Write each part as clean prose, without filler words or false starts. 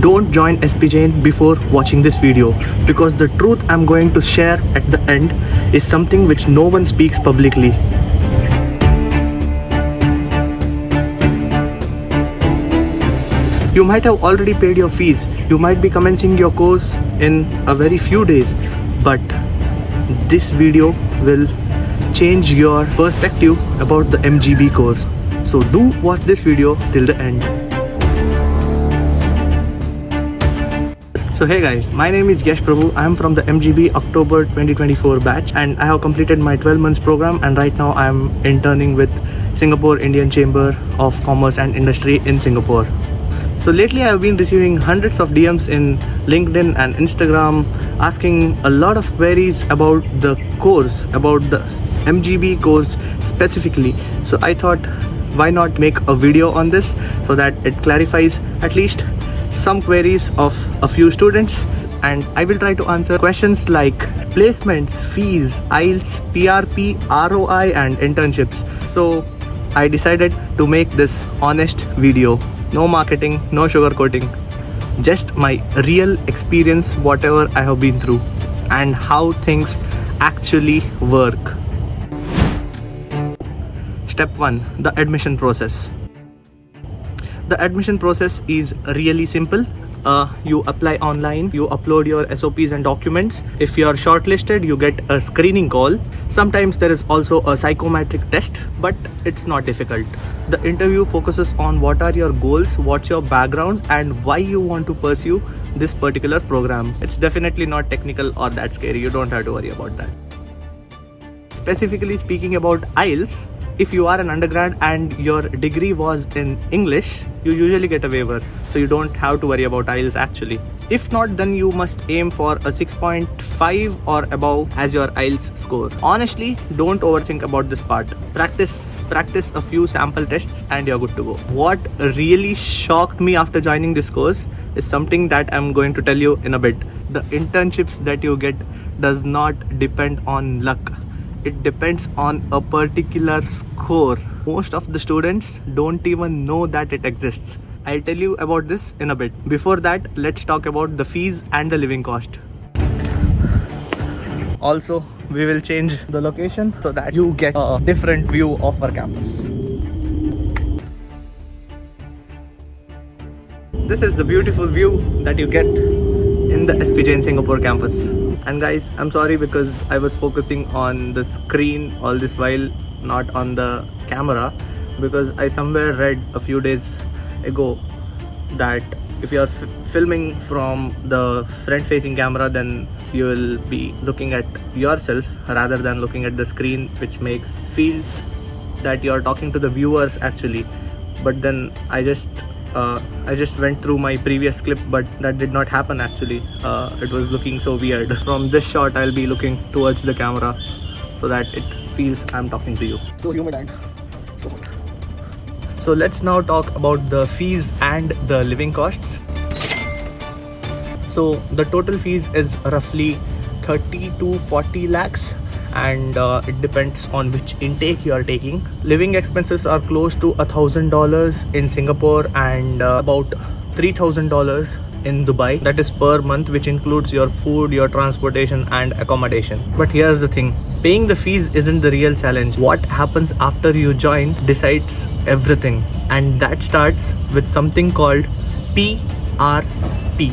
don't join SP Jain before watching this video, because the truth I'm going to share at the end is something which no one speaks publicly. You might have already paid your fees, you might be commencing your course in a very few days, but this video will change your perspective about the MGB course. So do watch this video till the end. So hey guys, my name is Yash Prabhu. I am from the MGB October 2024 batch and I have completed my 12 months program, and right now I am interning with Singapore Indian Chamber of Commerce and Industry in Singapore. So lately I have been receiving hundreds of DMs in LinkedIn and Instagram asking a lot of queries about the course, about the MGB course specifically. So I thought, why not make a video on this so that it clarifies at least some queries of a few students, and I will try to answer questions like placements, fees, IELTS, PRP, ROI and internships. So I decided to make this honest video. No marketing, no sugarcoating, just my real experience, whatever I have been through and how things actually work. Step 1. The admission process. The admission process is really simple. You apply online, you upload your SOPs and documents. If you are shortlisted, you get a screening call. Sometimes there is also a psychometric test, but it's not difficult. The interview focuses on what are your goals, what's your background, and why you want to pursue this particular program. It's definitely not technical or that scary. You don't have to worry about that. Specifically speaking about IELTS, if you are an undergrad and your degree was in English, you usually get a waiver, so you don't have to worry about IELTS actually. If not, then you must aim for a 6.5 or above as your IELTS score. Honestly, don't overthink about this part. Practice a few sample tests and you're good to go. What really shocked me after joining this course is something that I'm going to tell you in a bit. The internships that you get does not depend on luck. It depends on a particular score. Most of the students don't even know that it exists. I'll tell you about this in a bit. Before that, let's talk about the fees and the living cost. Also, we will change the location so that you get a different view of our campus. This is the beautiful view that you get in the SP Jain Singapore campus. And guys, I'm sorry because I was focusing on the screen all this while, not on the camera, because I somewhere read a few days ago that if you are filming from the front facing camera, then you will be looking at yourself rather than looking at the screen, which feels that you are talking to the viewers actually. But then I just went through my previous clip, but that did not happen actually. It was looking so weird. From this shot, I'll be looking towards the camera so that it feels I'm talking to you. So humid and so hot. So let's now talk about the fees and the living costs. So the total fees is roughly 30 to 40 lakhs. And it depends on which intake you are taking. Living expenses are close to $1,000 in Singapore and about $3,000 in Dubai. That is per month, which includes your food, your transportation and accommodation. But here's the thing, paying the fees isn't the real challenge. What happens after you join decides everything, and that starts with something called PRP.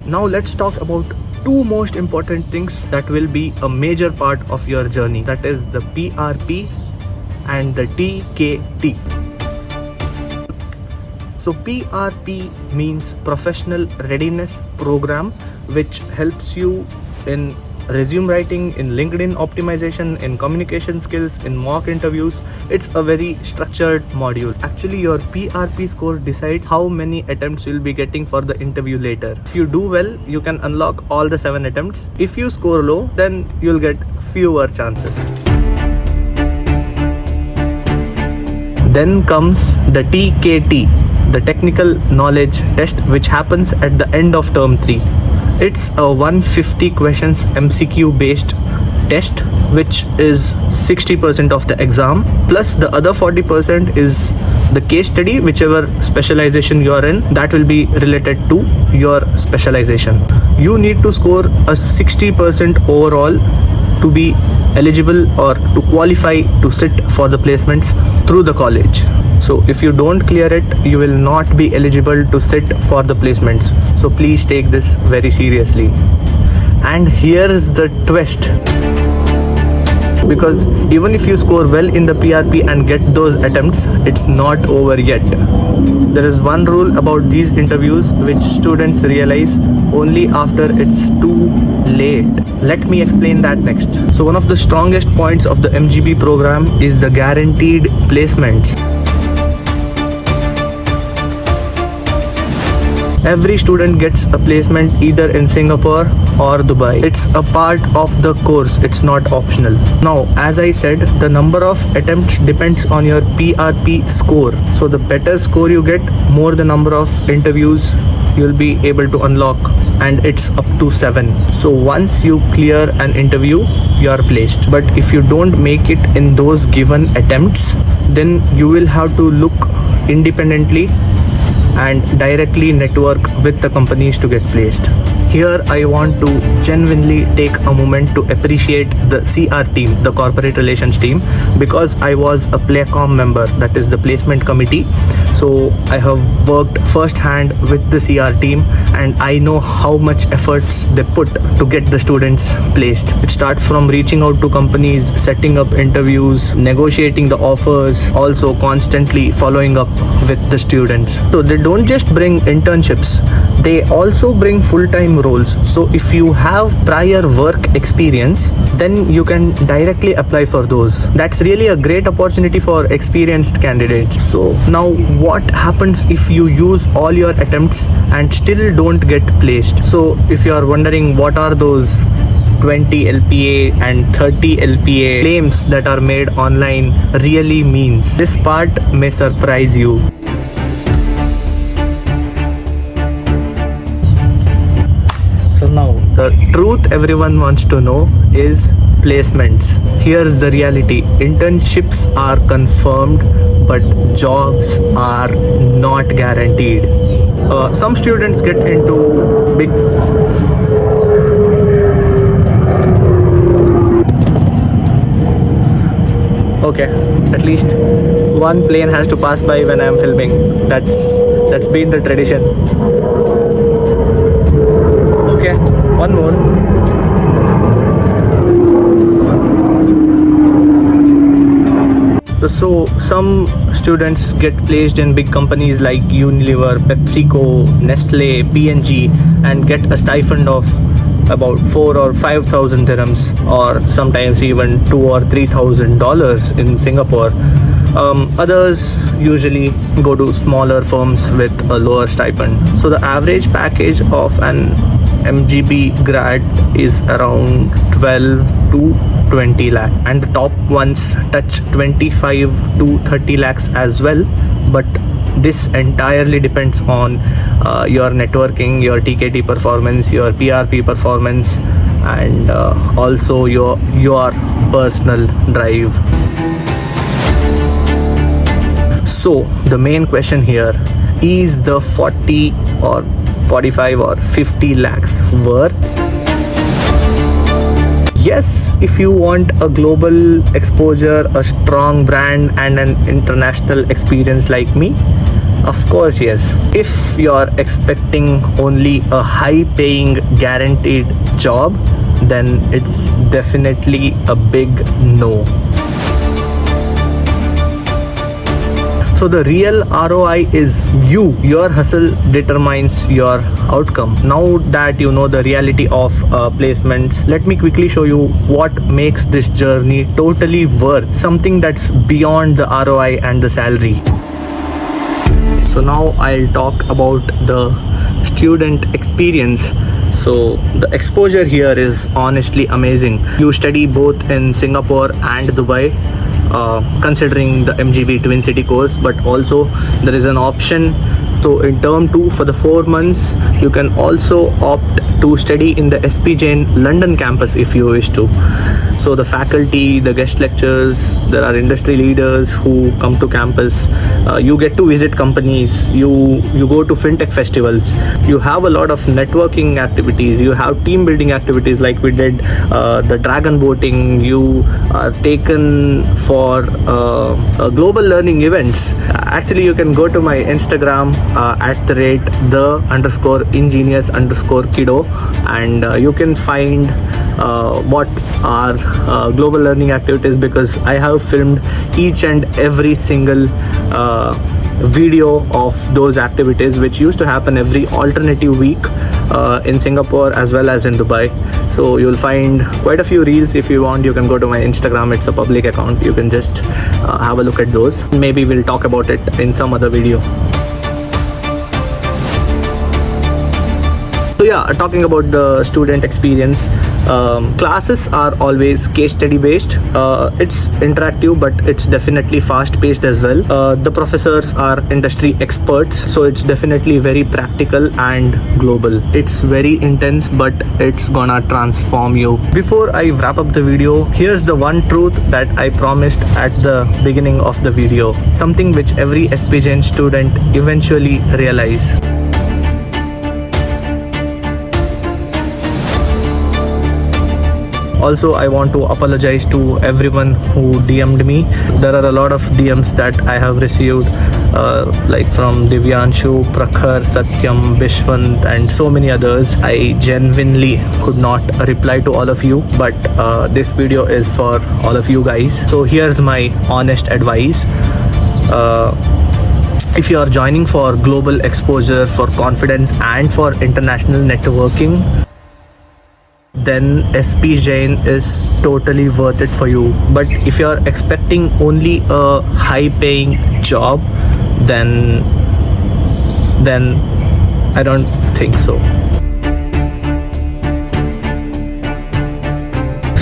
Now let's talk about two most important things that will be a major part of your journey. That is the PRP and the TKT. So PRP means Professional Readiness Program, which helps you in resume writing, in LinkedIn optimization, in communication skills, in mock interviews. It's a very structured module. Actually, your PRP score decides how many attempts you'll be getting for the interview later. If you do well, you can unlock all the 7 attempts. If you score low, then you'll get fewer chances. Then comes the TKT, the Technical Knowledge Test, which happens at the end of term 3. It's a 150 questions MCQ based test, which is 60% of the exam, plus the other 40% is The case study, whichever specialization you are in, that will be related to your specialization. You need to score a 60% overall to be eligible or to qualify to sit for the placements through the college. So if you don't clear it, you will not be eligible to sit for the placements. So please take this very seriously. And here is the twist. Because even if you score well in the PRP and get those attempts, it's not over yet. There is one rule about these interviews which students realize only after it's too late. Let me explain that next. So one of the strongest points of the MGB program is the guaranteed placements. Every student gets a placement either in Singapore or Dubai. It's a part of the course, it's not optional. Now, as I said, the number of attempts depends on your PRP score. So the better score you get, more the number of interviews you'll be able to unlock, and it's up to 7. So once you clear an interview, you are placed. But if you don't make it in those given attempts, then you will have to look independently and directly network with the companies to get placed. Here I want to genuinely take a moment to appreciate the CR team, the corporate relations team, because I was a Playcom member, that is the placement committee. So I have worked firsthand with the CR team and I know how much efforts they put to get the students placed. It starts from reaching out to companies, setting up interviews, negotiating the offers, also constantly following up with the students. So they don't just bring internships, they also bring full-time roles. So if you have prior work experience, then you can directly apply for those. That's really a great opportunity for experienced candidates. So now what happens if you use all your attempts and still don't get placed? So if you are wondering what are those 20 LPA and 30 LPA claims that are made online really means, this part may surprise you. So now the truth everyone wants to know is placements. Here's the reality. Internships are confirmed, but jobs are not guaranteed. Some students get into big okay, at least one plane has to pass by when I'm filming. That's been the tradition. Okay, one more. So some students get placed in big companies like Unilever, PepsiCo, Nestle, P&G and get a stipend of about 4,000 or 5,000 dirhams, or sometimes even $2,000 or $3,000 in Singapore. Others usually go to smaller firms with a lower stipend. So the average package of an MGB grad is around 12 to 20 lakh, and the top ones touch 25 to 30 lakhs as well. But this entirely depends on your networking, your TKT performance, your PRP performance, and also your personal drive. So the main question here is, the 40 or 45 or 50 lakhs worth? Yes, if you want a global exposure, a strong brand and an international experience like me, of course yes. If you're expecting only a high paying guaranteed job, then it's definitely a big no. So the real ROI is you. Your hustle determines your outcome. Now that you know the reality of placements, let me quickly show you what makes this journey totally worth, something that's beyond the ROI and the salary. So now I'll talk about the student experience. So the exposure here is honestly amazing. You study both in Singapore and Dubai, considering the MGB Twin City course, but also there is an option So in term 2 for the 4 months, you can also opt to study in the SP Jain London campus if you wish to. So the faculty, the guest lectures, there are industry leaders who come to campus. You get to visit companies, you go to fintech festivals, you have a lot of networking activities, you have team building activities like we did the dragon boating, you are taken for global learning events. Actually, you can go to my Instagram at the_engineers_kiddo, and you can find what are global learning activities, because I have filmed each and every single video of those activities, which used to happen every alternative week in Singapore as well as in Dubai. So you'll find quite a few reels. If you want, you can go to my Instagram. It's a public account. You can just have a look at those. Maybe we'll talk about it in some other video. So yeah, talking about the student experience, classes are always case study based. It's interactive, but it's definitely fast paced as well. The professors are industry experts, so it's definitely very practical and global. It's very intense, but it's gonna transform you. Before I wrap up the video, here's the one truth that I promised at the beginning of the video, something which every SP Jain student eventually realize. Also, I want to apologize to everyone who DM'd me. There are a lot of DMs that I have received, like from Divyanshu, Prakhar, Satyam, Bishwant, and so many others. I genuinely could not reply to all of you, but this video is for all of you guys. So here's my honest advice. If you are joining for global exposure, for confidence, and for international networking, then SP Jain is totally worth it for you. But if you are expecting only a high paying job, then I don't think so.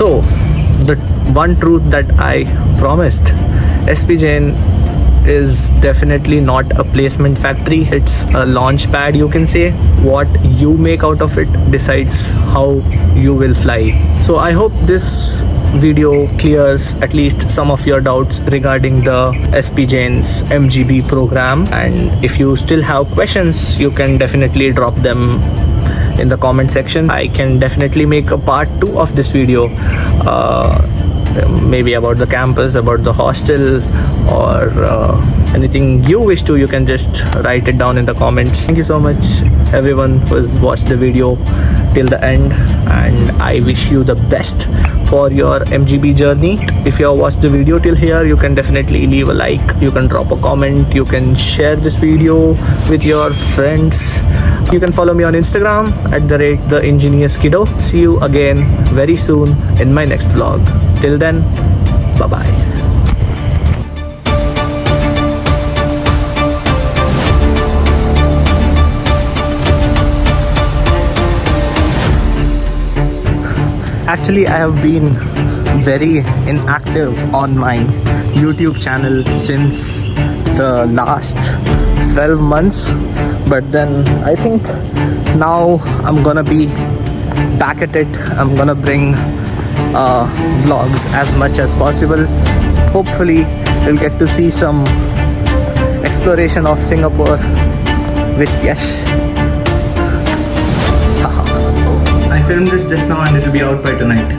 So the one truth that I promised, SP Jain is definitely not a placement factory. It's a launch pad, you can say. What you make out of it decides how you will fly. So I hope this video clears at least some of your doubts regarding the SP Jain's MGB program, and if you still have questions, you can definitely drop them in the comment section. I can definitely make a part 2 of this video, maybe about the campus, about the hostel, or anything you wish to. You can just write it down in the comments. Thank you so much everyone who has watched the video till the end, and I wish you the best for your MGB journey. If you have watched the video till here, you can definitely leave a like, you can drop a comment, you can share this video with your friends. You can follow me on Instagram at @the_engineers_kiddo. See you again very soon in my next vlog. Till then, bye bye. Actually, I have been very inactive on my YouTube channel since the last 12 months, but then I think now I'm gonna be back at it. I'm gonna bring vlogs as much as possible. Hopefully you'll get to see some exploration of Singapore with Yash. I filmed this just now and it will be out by tonight.